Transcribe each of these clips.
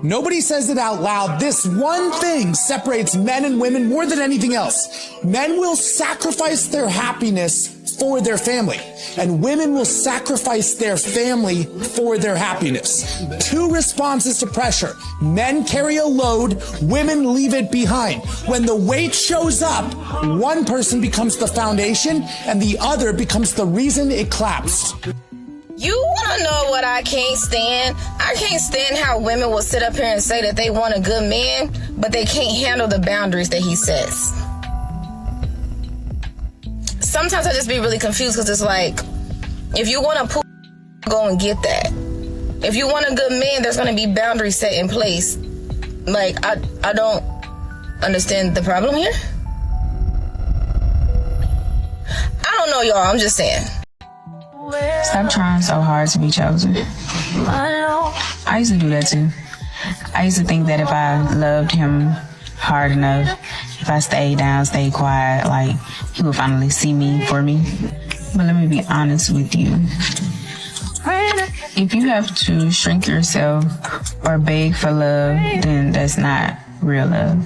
Nobody says it out loud. This one thing separates men and women more than anything else. Men will sacrifice their happiness for their family, and women will sacrifice their family for their happiness. Two responses to pressure. Men carry a load, women leave it behind. When the weight shows up, one person becomes the foundation and the other becomes the reason it collapsed. You want to know what I can't stand? I can't stand how women will sit up here and say that they want a good man, but they can't handle the boundaries that he sets. Sometimes I just be really confused because it's like, if you want to go and get that. If you want a good man, there's going to be boundaries set in place. Like, I don't understand the problem here. I don't know, y'all. I'm just saying. Stop trying so hard to be chosen. I used to do that too. I used to think that if I loved him hard enough, if I stayed down, stayed quiet, like, he would finally see me for me. But let me be honest with you. If you have to shrink yourself or beg for love, then that's not real love.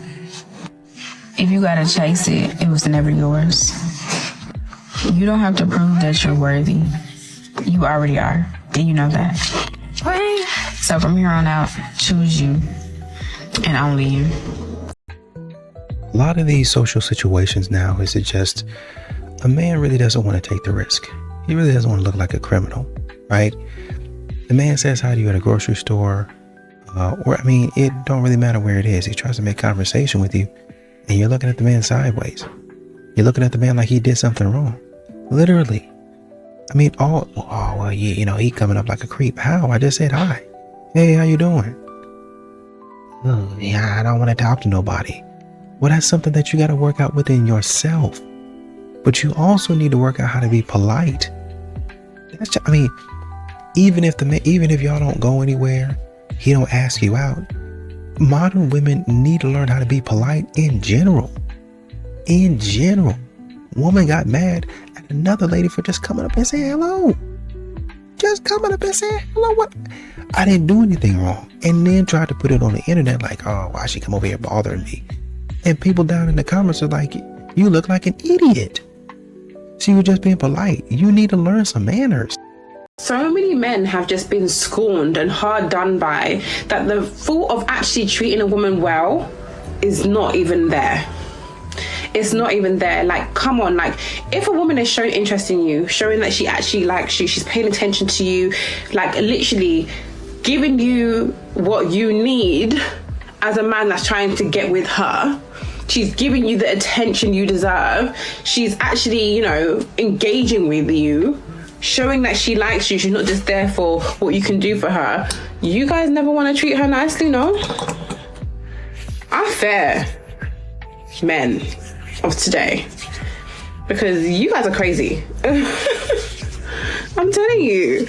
If you gotta chase it, it was never yours. You don't have to prove that you're worthy. You already are, and you know that. So from here on out, choose you, and only you. A lot of these social situations now is it just a man really doesn't want to take the risk. He really doesn't want to look like a criminal, right? The man says hi to you at a grocery store, it don't really matter where it is. He tries to make conversation with you, and you're looking at the man sideways. You're looking at the man like he did something wrong. Literally. He coming up like a creep. How? I just said hi. Hey, how you doing? I don't want to talk to nobody. Well, that's something that you got to work out within yourself. But you also need to work out how to be polite. Even if y'all don't go anywhere, he don't ask you out. Modern women need to learn how to be polite in general. In general. Woman got mad at another lady for just coming up and saying hello. Just coming up and saying hello. What? I didn't do anything wrong. And then tried to put it on the internet like, oh, why she come over here bothering me? And people down in the comments are like, you look like an idiot. So you're just being polite. You need to learn some manners. So many men have just been scorned and hard done by that the thought of actually treating a woman well is not even there. It's not even there. Like, come on, like, if a woman is showing interest in you, showing that she actually likes you, she's paying attention to you, like literally giving you what you need as a man that's trying to get with her, she's giving you the attention you deserve, she's actually, engaging with you, showing that she likes you, she's not just there for what you can do for her. You guys never want to treat her nicely, no? Unfair men of today, because you guys are crazy. I'm telling you.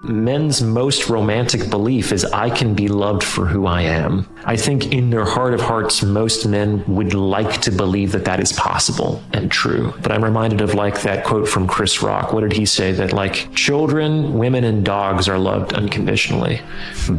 Men's most romantic belief is I can be loved for who I am. I think in their heart of hearts, most men would like to believe that that is possible and true. But I'm reminded of that quote from Chris Rock. What did he say? That children, women, and dogs are loved unconditionally,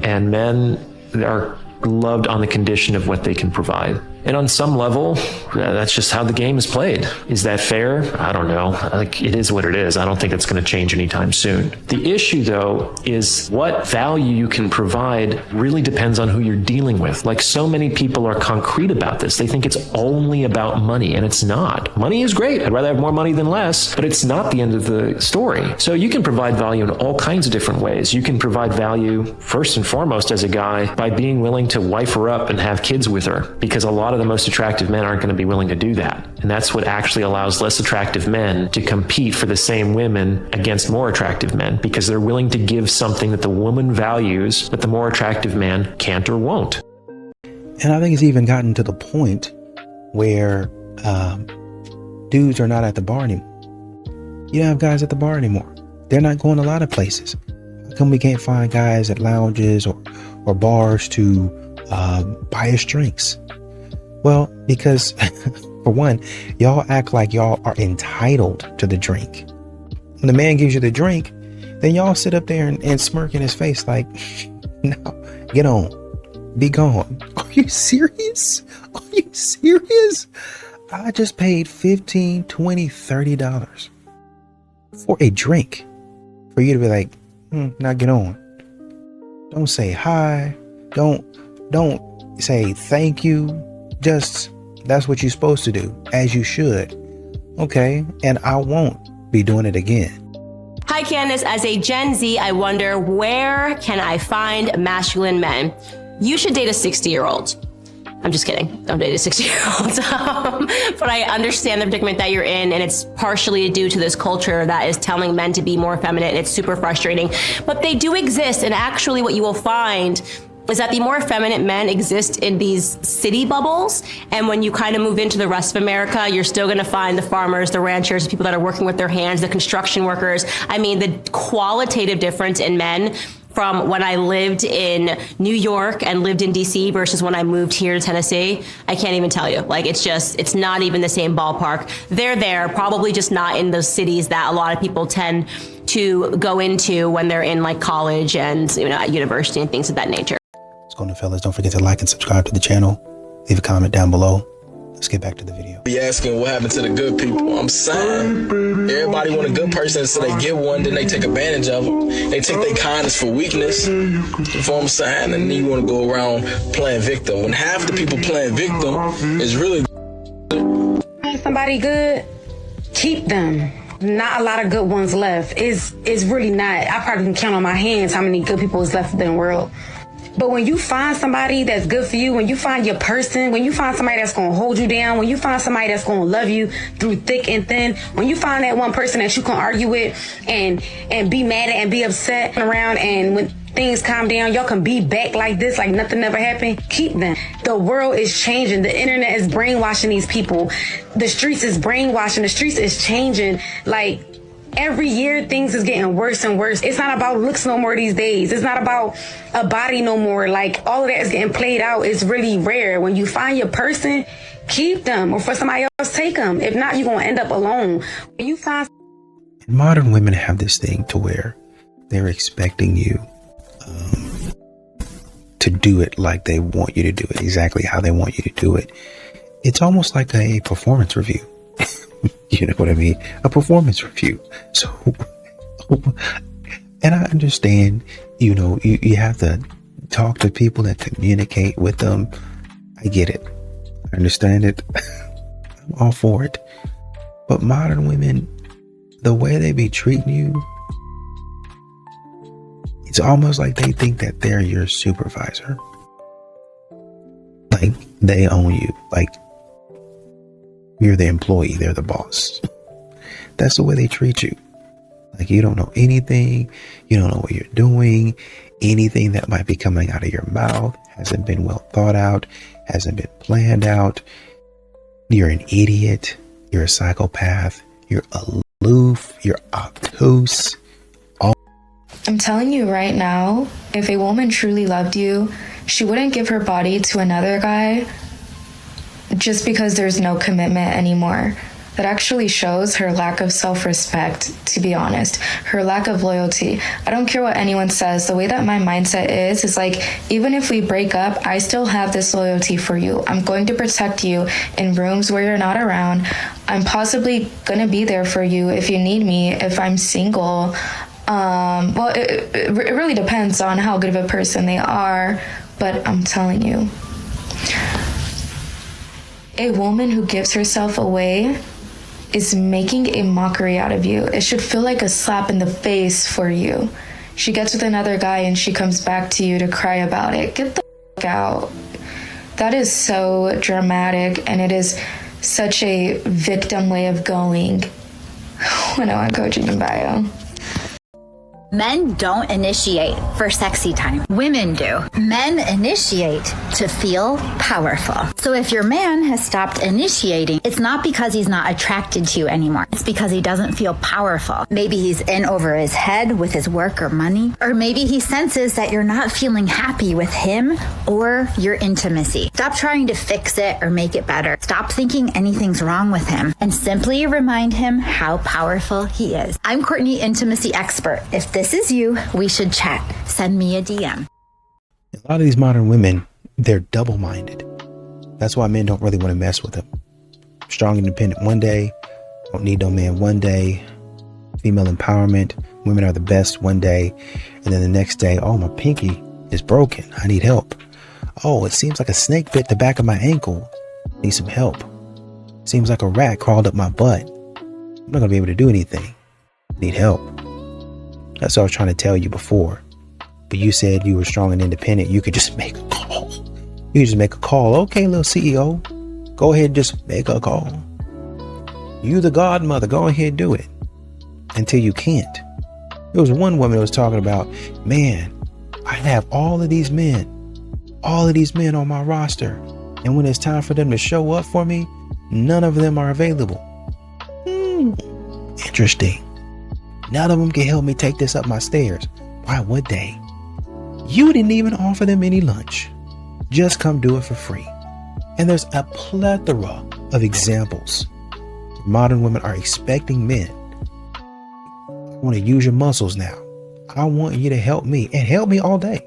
and men are loved on the condition of what they can provide. And on some level, that's just how the game is played. Is that fair? I don't know. It is what it is. I don't think it's going to change anytime soon. The issue, though, is what value you can provide really depends on who you're dealing with. So many people are concrete about this. They think it's only about money, and it's not. Money is great. I'd rather have more money than less, but it's not the end of the story. So you can provide value in all kinds of different ways. You can provide value, first and foremost, as a guy, by being willing to wife her up and have kids with her, because a lot of the most attractive men aren't going to be willing to do that. And that's what actually allows less attractive men to compete for the same women against more attractive men, because they're willing to give something that the woman values that the more attractive man can't or won't. And I think it's even gotten to the point where dudes are not at the bar anymore. You don't have guys at the bar anymore. They're not going a lot of places. How come we can't find guys at lounges or bars to buy us drinks? Well, because for one, y'all act like y'all are entitled to the drink. When the man gives you the drink, then y'all sit up there and smirk in his face like, No, get on. Be gone. Are you serious? Are you serious? I just paid $15, $20, $30 for a drink for you to be like, now get on. Don't say hi. Don't say thank you. Just, that's what you're supposed to do, as you should. Okay? And I won't be doing it again. Hi, Candace. As a Gen Z, I wonder, where can I find masculine men? You should date a 60-year-old. I'm just kidding. Don't date a 60-year-old. But I understand the predicament that you're in, and it's partially due to this culture that is telling men to be more feminine. It's super frustrating. But they do exist, and actually what you will find is that the more effeminate men exist in these city bubbles. And when you kind of move into the rest of America, you're still going to find the farmers, the ranchers, the people that are working with their hands, the construction workers. I mean, the qualitative difference in men from when I lived in New York and lived in DC versus when I moved here to Tennessee, I can't even tell you. Like, it's not even the same ballpark. They're there, probably just not in those cities that a lot of people tend to go into when they're in like college and, at university and things of that nature. What's going on, fellas? Don't forget to like and subscribe to the channel. Leave a comment down below. Let's get back to the video. Be asking what happened to the good people. I'm saying everybody want a good person, so they get one, then they take advantage of them. They take their kindness for weakness. You know what I'm saying? And then you want to go around playing victim. When half the people playing victim is really somebody good, keep them. Not a lot of good ones left. It's really not. I probably can count on my hands how many good people is left in the world. But when you find somebody that's good for you, when you find your person, when you find somebody that's going to hold you down, when you find somebody that's going to love you through thick and thin, when you find that one person that you can argue with and be mad at and be upset around, and when things calm down, y'all can be back like this, like nothing ever happened, keep them. The world is changing. The internet is brainwashing these people. The streets is brainwashing. The streets is changing. Like, every year, things is getting worse and worse. It's not about looks no more these days. It's not about a body no more. Like, all of that is getting played out. It's really rare. When you find your person, keep them. Or for somebody else, take them. If not, you're going to end up alone. When you find... Modern women have this thing to where they're expecting you to do it like they want you to do it, exactly how they want you to do it. It's almost like a performance review. You know what I mean? A performance review. So, and I understand, you have to talk to people and communicate with them. I get it. I understand it. I'm all for it. But modern women, the way they be treating you, it's almost like they think that they're your supervisor. Like, they own you. Like, you're the employee, they're the boss. That's the way they treat you. Like, you don't know anything. You don't know what you're doing. Anything that might be coming out of your mouth hasn't been well thought out, hasn't been planned out. You're an idiot. You're a psychopath. You're aloof. You're obtuse. I'm telling you right now, if a woman truly loved you, she wouldn't give her body to another guy just because there's no commitment anymore. That actually shows her lack of self-respect, to be honest, her lack of loyalty. I don't care what anyone says. The way that my mindset is like, even if we break up, I still have this loyalty for you. I'm going to protect you in rooms where you're not around. I'm possibly going to be there for you if you need me, if I'm single. Well, it really depends on how good of a person they are, but I'm telling you, a woman who gives herself away is making a mockery out of you. It should feel like a slap in the face for you. She gets with another guy and she comes back to you to cry about it. Get the fuck out. That is so dramatic, and it is such a victim way of going. When I want coaching in bio. Men don't initiate for sexy time. Women do. Men initiate to feel powerful. So if your man has stopped initiating, it's not because he's not attracted to you anymore. It's because he doesn't feel powerful. Maybe he's in over his head with his work or money. Or maybe he senses that you're not feeling happy with him or your intimacy. Stop trying to fix it or make it better. Stop thinking anything's wrong with him and simply remind him how powerful he is. I'm Courtney, intimacy expert. If this is you, we should chat. Send me a DM. A lot of these modern women, they're double-minded. That's why men don't really want to mess with them. Strong, independent one day, don't need no man one day. Female empowerment, women are the best one day. And then the next day, oh, my pinky is broken. I need help. Oh, it seems like a snake bit the back of my ankle. Need some help. Seems like a rat crawled up my butt. I'm not going to be able to do anything. Need help. That's what I was trying to tell you before. But you said you were strong and independent. You could just make a call. You could just make a call. Okay, little CEO. Go ahead and just make a call. You the godmother. Go ahead and do it. Until you can't. There was one woman that was talking about, man, I have all of these men on my roster. And when it's time for them to show up for me, none of them are available. Interesting. None of them can help me take this up my stairs. Why would they? You didn't even offer them any lunch. Just come do it for free. And there's a plethora of examples. Modern women are expecting men. I want to use your muscles now. I want you to help me and help me all day.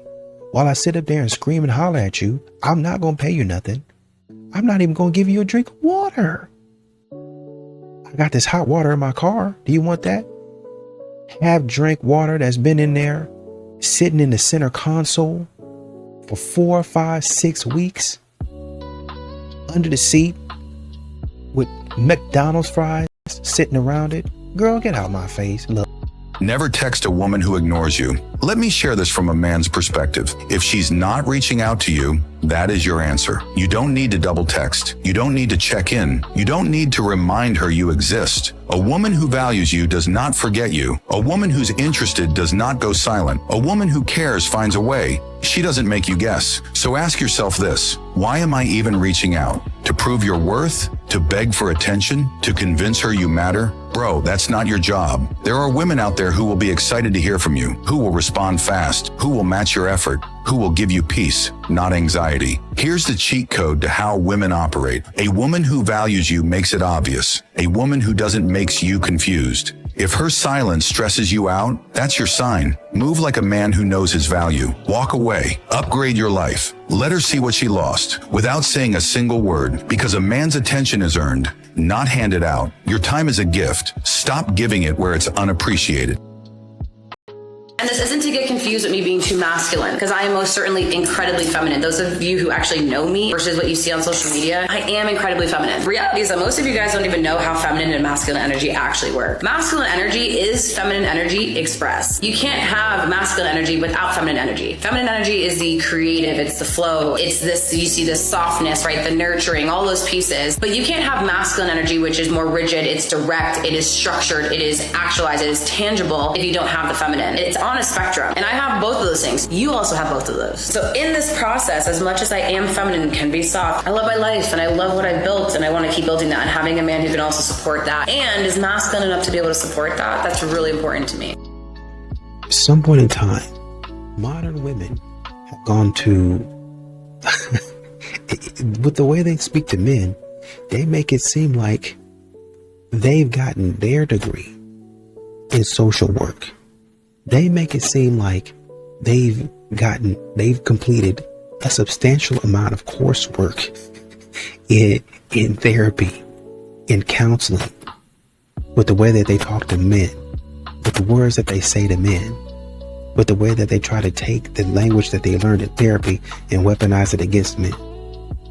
While I sit up there and scream and holler at you, I'm not going to pay you nothing. I'm not even going to give you a drink of water. I got this hot water in my car. Do you want that? Have drink water that's been in there, sitting in the center console for 4, 5, 6 weeks under the seat with McDonald's fries sitting around it. Girl, get out my face. Look. Never text a woman who ignores you. Let me share this from a man's perspective. If she's not reaching out to you, that is your answer. You don't need to double text. You don't need to check in. You don't need to remind her you exist. A woman who values you does not forget you. A woman who's interested does not go silent. A woman who cares finds a way. She doesn't make you guess. So ask yourself this: why am I even reaching out? To prove your worth? To beg for attention? To convince her you matter? Bro, that's not your job. There are women out there who will be excited to hear from you, who will respond fast, who will match your effort, who will give you peace, not anxiety. Here's the cheat code to how women operate. A woman who values you makes it obvious. A woman who doesn't makes you confused. If her silence stresses you out, that's your sign. Move like a man who knows his value. Walk away. Upgrade your life. Let her see what she lost without saying a single word, because a man's attention is earned, not handed out. Your time is a gift. Stop giving it where it's unappreciated. And this isn't to get confused with me being too masculine, because I am most certainly incredibly feminine. Those of you who actually know me versus what you see on social media, I am incredibly feminine. The reality is that most of you guys don't even know how feminine and masculine energy actually work. Masculine energy is feminine energy expressed. You can't have masculine energy without feminine energy. Feminine energy is the creative, it's the flow, it's this, you see this softness, right? The nurturing, all those pieces. But you can't have masculine energy, which is more rigid, it's direct, it is structured, it is actualized, it is tangible, if you don't have the feminine. It's on a spectrum, and I have both of those things. You also have both of those. So in this process, as much as I am feminine and can be soft, I love my life and I love what I built, and I want to keep building that, and having a man who can also support that and is masculine enough to be able to support that, that's really important to me. At some point in time, modern women have gone to with the way they speak to men, they make it seem like they've gotten their degree in social work. They make it seem like they've completed a substantial amount of coursework in therapy, in counseling, with the way that they talk to men, with the words that they say to men, with the way that they try to take the language that they learned in therapy and weaponize it against men.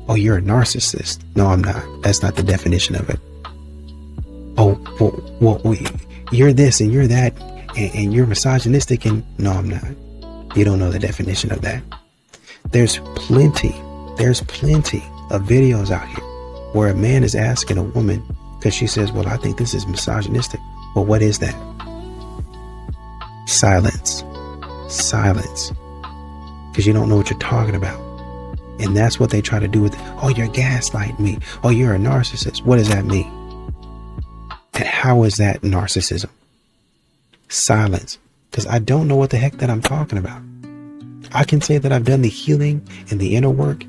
Oh, you're a narcissist. No, I'm not. That's not the definition of it. Oh, well, you're this and you're that. And you're misogynistic, and no, I'm not. You don't know the definition of that. There's plenty of videos out here where a man is asking a woman, because she says, well, I think this is misogynistic. Well, what is that? Silence. Because you don't know what you're talking about. And that's what they try to do with, oh, you're gaslighting me. Oh, you're a narcissist. What does that mean? And how is that narcissism? Silence, because I don't know what the heck that I'm talking about. I can say that I've done the healing and the inner work,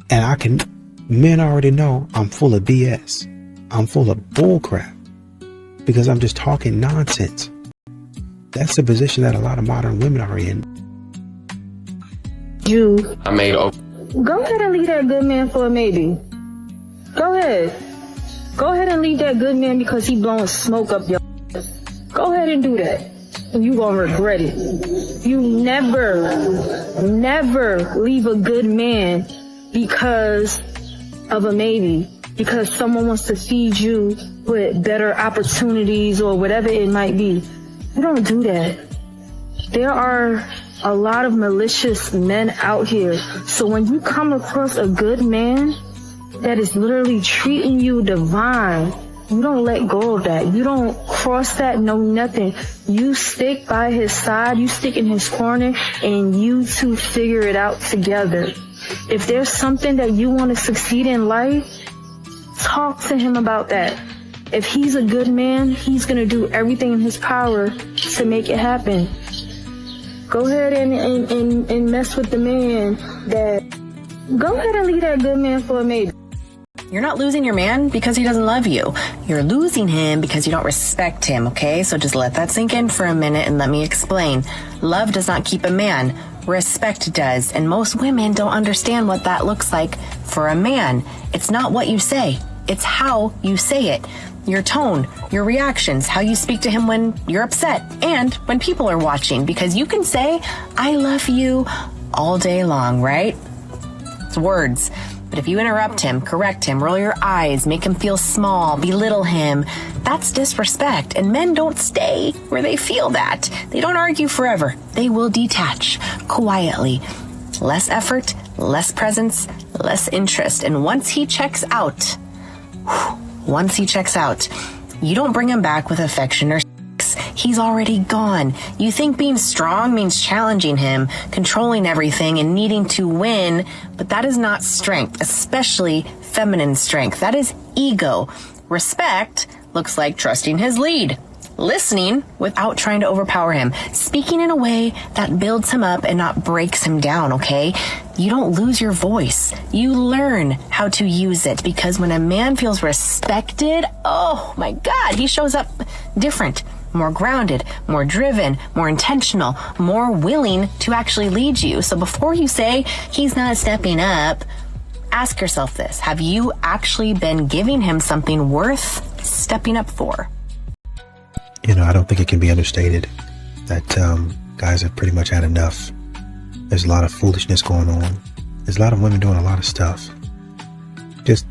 and men already know I'm full of BS. I'm full of bullcrap because I'm just talking nonsense. That's the position that a lot of modern women are in. you. I made Go ahead and leave that good man for a maybe. Go ahead. Go ahead and leave that good man because he blowing smoke up your ass. Go ahead and do that. And you gonna regret it. You never leave a good man because of a maybe. Because someone wants to feed you with better opportunities or whatever it might be. You don't do that. There are a lot of malicious men out here. So when you come across a good man that is literally treating you divine, you don't let go of that. You don't cross that, no nothing. You stick by his side, you stick in his corner, and you two figure it out together. If there's something that you want to succeed in life, talk to him about that. If he's a good man, he's going to do everything in his power to make it happen. Go ahead and mess with the man that... Go ahead and leave that good man for a maybe. You're not losing your man because he doesn't love you. You're losing him because you don't respect him, okay? So just let that sink in for a minute and let me explain. Love does not keep a man. Respect does. And most women don't understand what that looks like for a man. It's not what you say. It's how you say it. Your tone, your reactions, how you speak to him when you're upset and when people are watching. Because you can say, I love you all day long, right? It's words. But if you interrupt him, correct him, roll your eyes, make him feel small, belittle him, that's disrespect. And men don't stay where they feel that. They don't argue forever. They will detach quietly. Less effort, less presence, less interest. And once he checks out, you don't bring him back with affection or sex. He's already gone. You think being strong means challenging him, controlling everything, and needing to win, but that is not strength, especially feminine strength. That is ego. Respect looks like trusting his lead, listening without trying to overpower him, speaking in a way that builds him up and not breaks him down, okay? You don't lose your voice. You learn how to use it, because when a man feels respected, oh my God, he shows up different, more grounded, more driven, more intentional, more willing to actually lead you. So before you say he's not stepping up, ask yourself this. Have you actually been giving him something worth stepping up for? You know, I don't think it can be understated that guys have pretty much had enough. There's a lot of foolishness going on. There's a lot of women doing a lot of stuff. Just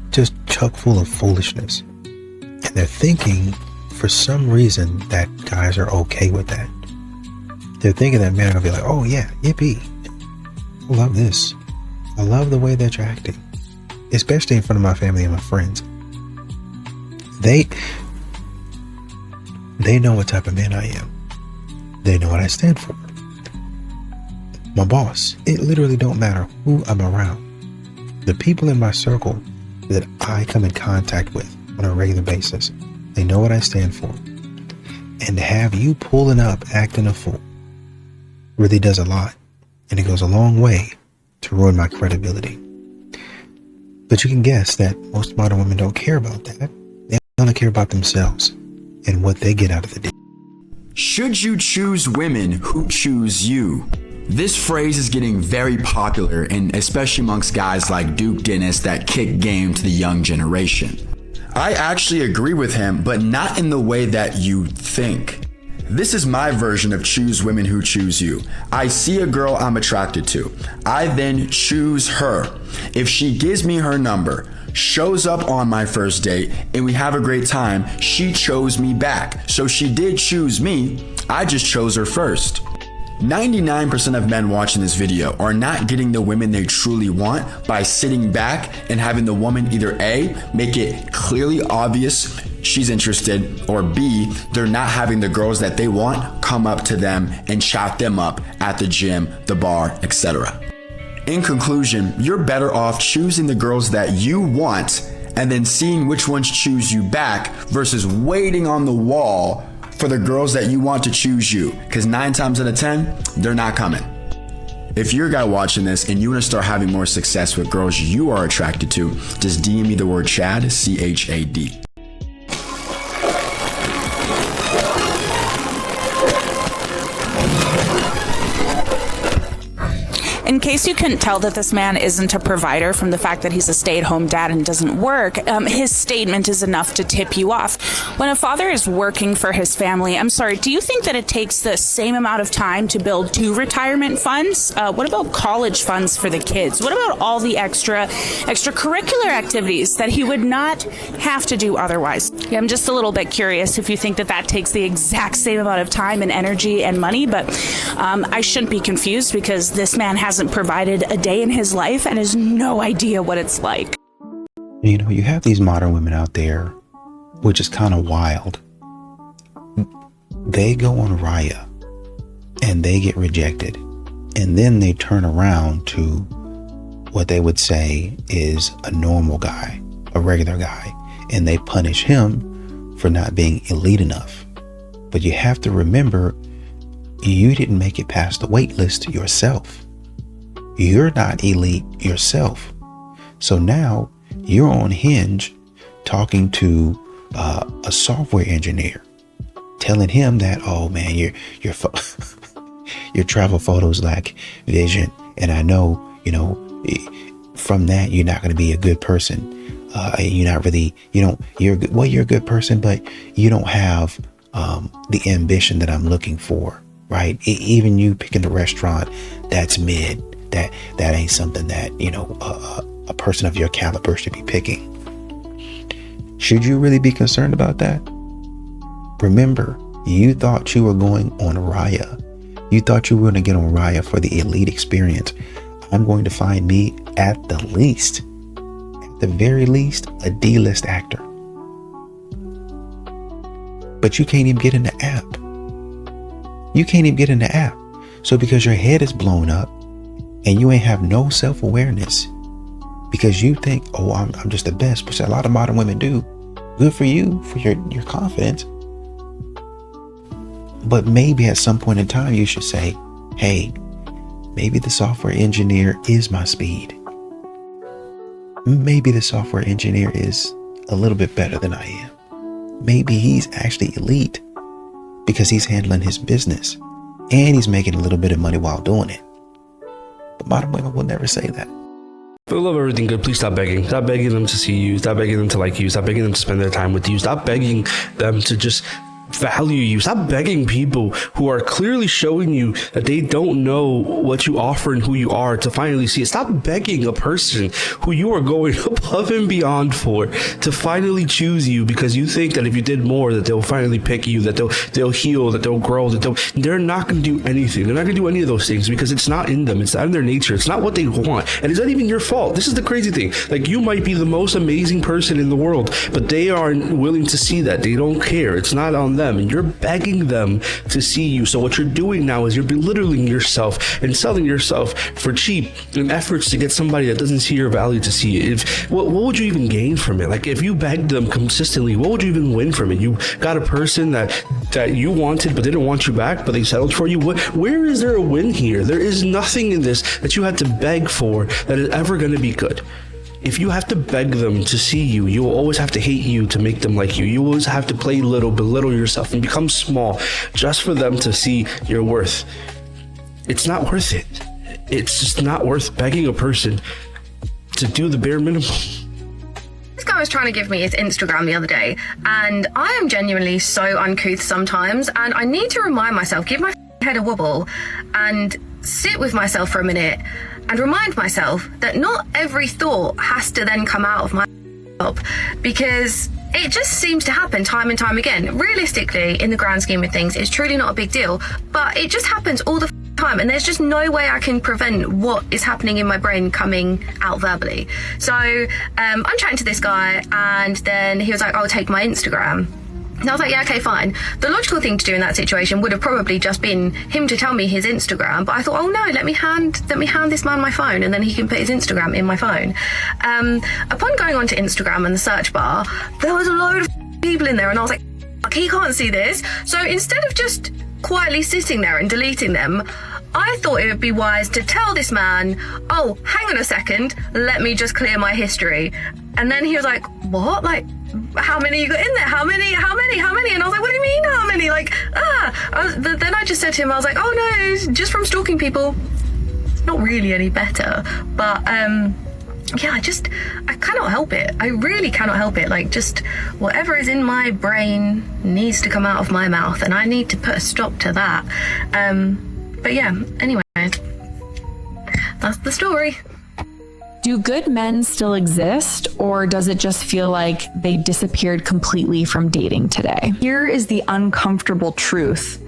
chock full of foolishness. And they're thinking, for some reason, that guys are okay with that. They're thinking that men are going to be like, oh yeah, yippee. I love this. I love the way that you're acting. Especially in front of my family and my friends. They know what type of man I am. They know what I stand for. My boss. It literally don't matter who I'm around. The people in my circle that I come in contact with on a regular basis, they know what I stand for. And to have you pulling up, acting a fool, really does a lot. And it goes a long way to ruin my credibility. But you can guess that most modern women don't care about that. They only care about themselves and what they get out of the day. Should you choose women who choose you? This phrase is getting very popular, and especially amongst guys like Duke Dennis that kick game to the young generation. I actually agree with him, but not in the way that you think. This is my version of choose women who choose you. I see a girl I'm attracted to. I then choose her. If she gives me her number, shows up on my first date, and we have a great time, she chose me back. So she did choose me, I just chose her first. 99% of men watching this video are not getting the women they truly want by sitting back and having the woman either A, make it clearly obvious she's interested, or B, they're not having the girls that they want come up to them and chat them up at the gym, the bar, etc. In conclusion, you're better off choosing the girls that you want and then seeing which ones choose you back versus waiting on the wall for the girls that you want to choose you, because 9 times out of 10, they're not coming. If you're a guy watching this and you want to start having more success with girls you are attracted to, just DM me the word Chad, C-H-A-D. In In case you couldn't tell that this man isn't a provider from the fact that he's a stay-at-home dad and doesn't work, his statement is enough to tip you off. When a father is working for his family, I'm sorry, do you think that it takes the same amount of time to build 2 retirement funds? What about college funds for the kids? What about all the extracurricular activities that he would not have to do otherwise? Yeah, I'm just a little bit curious if you think that that takes the exact same amount of time and energy and money, but I shouldn't be confused because this man hasn't provided a day in his life and has no idea what it's like. You know, you have these modern women out there, which is kind of wild. They go on Raya and they get rejected, and then they turn around to what they would say is a normal guy, a regular guy, and they punish him for not being elite enough. But you have to remember, you didn't make it past the wait list yourself. You're not elite yourself. So now you're on Hinge talking to a software engineer, telling him that, oh man, your travel photos lack vision, and I know, you know, from that you're not going to be a good person. You're not really, you're a good person, but you don't have the ambition that I'm looking for, right? Even you picking the restaurant, that's mid. That ain't something that, a person of your caliber should be picking. Should you really be concerned about that? Remember, you thought you were going on Raya. You thought you were going to get on Raya for the elite experience. I'm going to find me at the very least, a D-list actor. But you can't even get in the app. You can't even get in the app. So because your head is blown up and you ain't have no self-awareness, because you think, oh, I'm just the best, which a lot of modern women do. Good for you, for your confidence. But maybe at some point in time, you should say, hey, maybe the software engineer is my speed. Maybe the software engineer is a little bit better than I am. Maybe he's actually elite because he's handling his business and he's making a little bit of money while doing it. But modern women will never say that. For the love of everything good, please stop begging. Stop begging them to see you. Stop begging them to like you. Stop begging them to spend their time with you. Stop begging them to just value you. Stop begging people who are clearly showing you that they don't know what you offer and who you are to finally see it. Stop begging a person who you are going above and beyond for to finally choose you because you think that if you did more that they'll finally pick you, that they'll heal, that they'll grow, they're not going to do anything. They're not going to do any of those things because it's not in them. It's not in their nature. It's not what they want. And it's not even your fault. This is the crazy thing. Like, you might be the most amazing person in the world, but they aren't willing to see that. They don't care. It's not on them, and you're begging them to see you. So what you're doing now is you're belittling yourself and selling yourself for cheap in efforts to get somebody that doesn't see your value to see it. What would you even gain from it? Like, if you begged them consistently, what would you even win from it? You got a person that you wanted but didn't want you back, but they settled for you. Where is there a win here? There is nothing in this that you had to beg for that is ever going to be good. If you have to beg them to see you, you will always have to hate you to make them like you. You always have to play little, belittle yourself, and become small just for them to see your worth. It's not worth it. It's just not worth begging a person to do the bare minimum. This guy was trying to give me his Instagram the other day, and I am genuinely so uncouth sometimes, and I need to remind myself, give my head a wobble, and sit with myself for a minute and remind myself that not every thought has to then come out of my up, because it just seems to happen time and time again. Realistically, in the grand scheme of things, it's truly not a big deal, but it just happens all the time, and there's just no way I can prevent what is happening in my brain coming out verbally. So I'm chatting to this guy, and then he was like, "I'll take my Instagram." And I was like, yeah, okay, fine. The logical thing to do in that situation would have probably just been him to tell me his Instagram, but I thought, oh no, let me hand this man my phone, and then he can put his Instagram in my phone. Upon going onto Instagram and the search bar, there was a load of people in there, and I was like, he can't see this. So instead of just quietly sitting there and deleting them, I thought it would be wise to tell this man, oh, hang on a second, let me just clear my history. And then he was like, what? Like, how many you got in there? How many? And I was like, what do you mean, how many? Like, then I just said to him, I was like, oh no, it's just from stalking people. not really any better. But yeah, I cannot help it. I really cannot help it. Like, just whatever is in my brain needs to come out of my mouth, and I need to put a stop to that. But yeah, anyway, that's the story. Do good men still exist, or does it just feel like they disappeared completely from dating today? Here is the uncomfortable truth.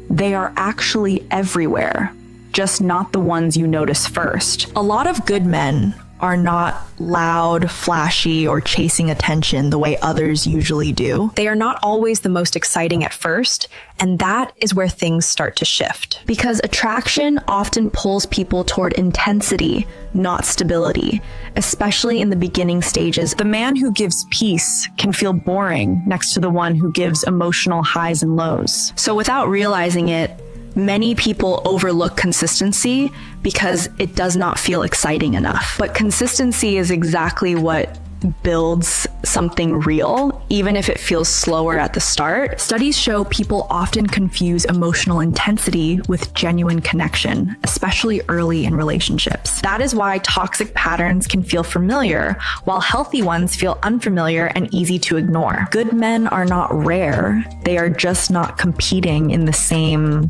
They are actually everywhere, just not the ones you notice first. A lot of good men are not loud, flashy, or chasing attention the way others usually do. They are not always the most exciting at first, and that is where things start to shift. Because attraction often pulls people toward intensity, not stability, especially in the beginning stages. The man who gives peace can feel boring next to the one who gives emotional highs and lows. So without realizing it, many people overlook consistency because it does not feel exciting enough. But consistency is exactly what builds something real, even if it feels slower at the start. Studies show people often confuse emotional intensity with genuine connection, especially early in relationships. That is why toxic patterns can feel familiar, while healthy ones feel unfamiliar and easy to ignore. Good men are not rare, they are just not competing in the same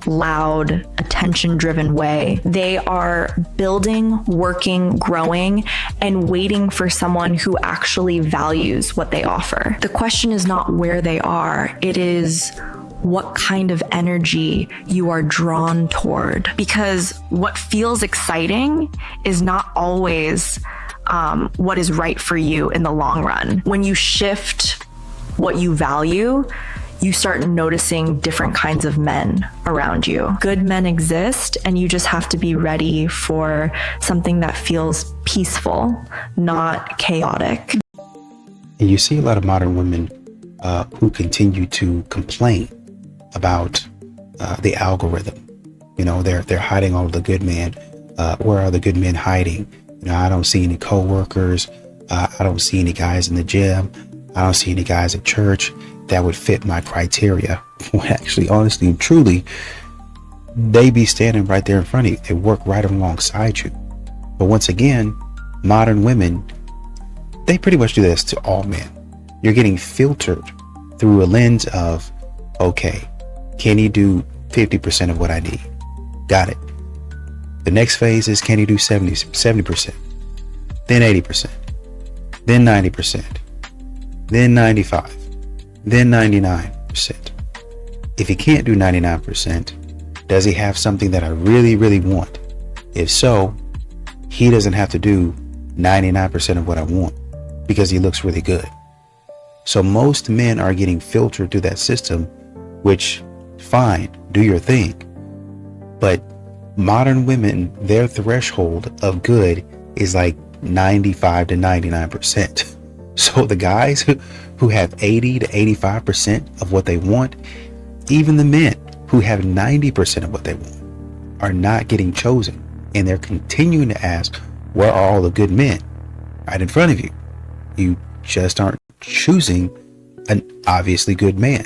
loud, attention-driven way. They are building, working, growing, and waiting for someone who actually values what they offer. The question is not where they are, it is what kind of energy you are drawn toward. Because what feels exciting is not always what is right for you in the long run. When you shift what you value, you start noticing different kinds of men around you. Good men exist, and you just have to be ready for something that feels peaceful, not chaotic. And you see a lot of modern women who continue to complain about the algorithm. You know, they're hiding all of the good men. Where are the good men hiding? You know, I don't see any coworkers. I don't see any guys in the gym. I don't see any guys at church that would fit my criteria. When actually, honestly and truly, they be standing right there in front of you. They work right alongside you. But once again, modern women, they pretty much do this to all men. You're getting filtered through a lens of, okay, can he do 50% of what I need? Got it. The next phase is, can he do 70%, then 80%, then 90%, then 95%, then 99%. If he can't do 99%, does he have something that I really, really want? If so, he doesn't have to do 99% of what I want because he looks really good. So most men are getting filtered through that system, which, fine, do your thing. But modern women, their threshold of good is like 95 to 99%. So the guys who have 80 to 85% of what they want, even the men who have 90% of what they want, are not getting chosen. And they're continuing to ask, where are all the good men? Right in front of you. You just aren't choosing an obviously good man.